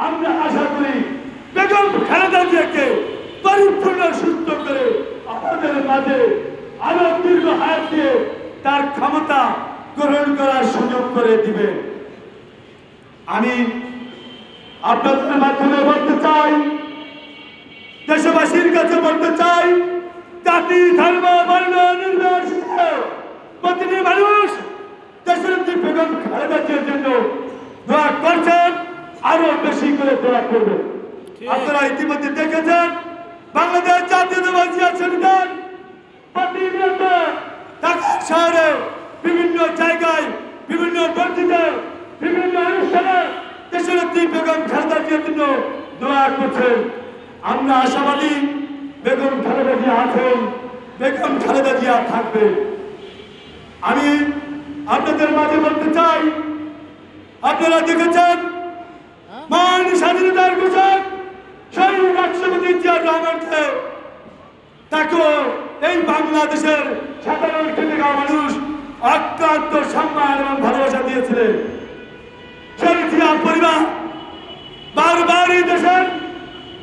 আমরা আশা করি বেগম খালেদা জিয়াকে পরিপূর্ণ সুস্থ করে আমাদের মাঝে আরো দীর্ঘ হায়াত দিয়ে তার ক্ষমতা গ্রহণ করার সুযোগ করে দিবেন। আমি আপনাদের মাধ্যমে বলতে চাই, দেশবাসীর কাছে বলতে চাই, জাতি ধর্ম বর্ণ নির্বিশেষে প্রতিটি মানুষ দেশনেত্রী বেগম খালেদা জিয়ার জন্য দোয়া করছেন, আরো বেশি করে দোয়া করবেন। আপনারা ইতিমধ্যে দেখেছেন বাংলাদেশ জাতীয়তাবাদী সংগঠন প্রতিনিয়ত ঢাকা শহরে বিভিন্ন জায়গায় বিভিন্ন মসজিদে বিভিন্ন অনুষ্ঠানে দেশনেত্রী বেগম খালেদা জিয়ার জন্য দোয়া করছেন। আমরা আশাবাদী বেগম খালেদা জিয়া আছেন, বেগম খালেদা জিয়া থাকবে। আমি আপনাদের মাঝে বলতে চাই, আপনারা দেখেছেন মহান স্বাধীনতার ঘোষক শহীদ রাষ্ট্রপতি জিয়াউর রহমানকে, তাকে এই বাংলাদেশের সাধারণ খেটে খাওয়া মানুষ অত্যন্ত সম্মান এবং ভালোবাসা দিয়েছিলেন। সেই জিয়া পরিবার বারবার এই দেশের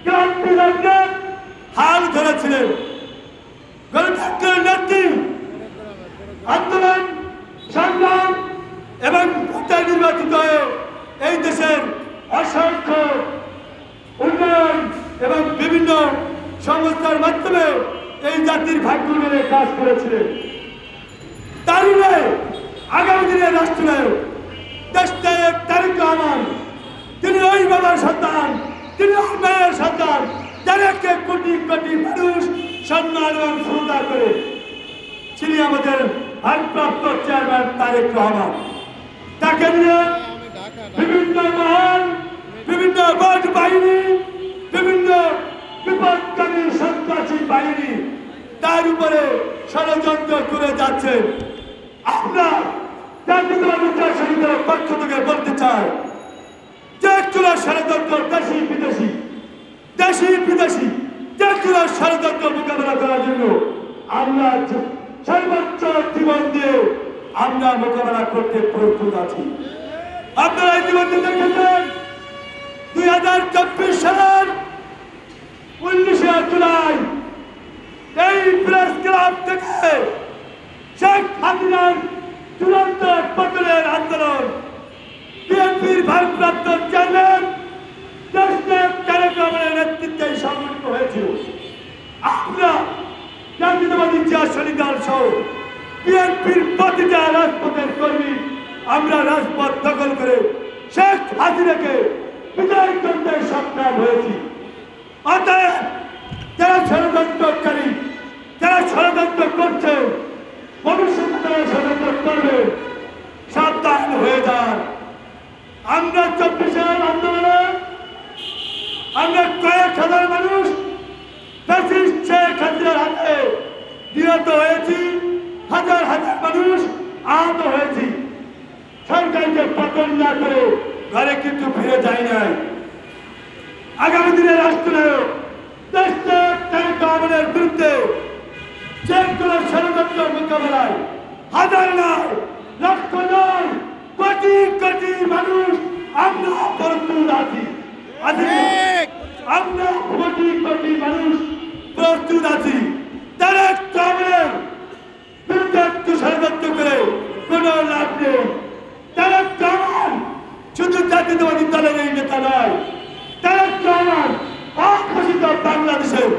ক্রান্তিলগ্নে হাল ধরেছিলেন। গণতন্ত্রের নেত্রী আন্দোলন সংগ্রাম এবং নির্বাচিত হয়ে এই দেশের অসংখ্য উন্নয়ন এবং বিভিন্ন সংস্থার মাধ্যমে এই জাতির ভাগ্য নিয়ে কাজ করেছিলেন। তারুণে আগামী দিনের রাষ্ট্রনায়ক দেশনায়ক তারেক রহমান, তিনি ওই বাবার সন্তান, তিনি ওই মায়ের সন্তান, যাদেরকে কোটি কোটি মানুষ সম্মান এবং শ্রদ্ধা করে। তিনি আমাদের ভারপ্রাপ্ত চেয়ারম্যান তারেক রহমান। তাকে নিয়ে বিভিন্ন মহল, বিভিন্ন ভোট বাহিনী, বিভিন্ন বিপদকারী সন্ত্রাসী বাহিনী তার উপরে ষড়যন্ত্র করে যাচ্ছে। আমরা জাতীয়তাবাদী সংগঠনের পক্ষ থেকে বলতে চাই যে কোনো ষড়যন্ত্র দেশি বিদেশি যে কোনো ষড়যন্ত্র মোকাবেলা করার জন্য আমরা সর্বোচ্চ জীবন দিয়ে আমরা মোকাবেলা করতে প্রস্তুত আছি। আপনারা ইতিমধ্যে দেখেছেন 2024 সালের 19শে জুলাই এই প্রেস ক্লাব থেকে শেখ হাসিনার চূড়ান্ত পতনের আন্দোলন বিএনপির ভারপ্রাপ্ত চেয়ারম্যান দেশনায়ক তারেক রহমানের নেতৃত্বে সংগঠিত হয়েছিল। আমরা জাতীয়তাবাদী শহীদ দল সহ বিএনপির প্রতিটা রাজপথের কর্মী আমরা রাজপথ দখল করে শেখ হাসিনাকে বিদায় করতে সক্ষম হয়েছি। অতএব যারা ষড়যন্ত্রকারী, যারা ষড়যন্ত্র করছে, ভবিষ্যতে তারা ষড়যন্ত্র করবে, সাবধান হয়ে যান। আমরা 24 আন্দোলনে আমরা কয়েক হাজার মানুষ শেখ হাসিনার হাতে নিহত হয়েছি, হাজার হাজার মানুষ আহত হয়েছি। সরকারকে পতন না করে ঘরে কিন্তু ফিরে যায় নাই। আগামী দিনে রাষ্ট্রনায়ক দেশনায়ক তারেক রহমানের বিরুদ্ধে যে কোনো ষড়যন্ত্র মোকাবেলায় হাজার নয়, লক্ষ নয়, কোটি কোটি মানুষ আমরা প্রস্তুত আছি। আমরা কোটি কোটি মানুষ প্রস্তুত আছি। তারেক রহমানের বিরুদ্ধে একটু ষড়যন্ত্র করে কোনো লাভ নেই। তারেক রহমান শুধু জাতীয়তাবাদী দলের এই নেতা নয়, তারেক রহমান অঘোষিত বাংলাদেশের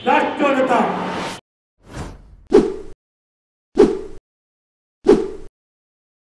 রাষ্ট্র নেতা।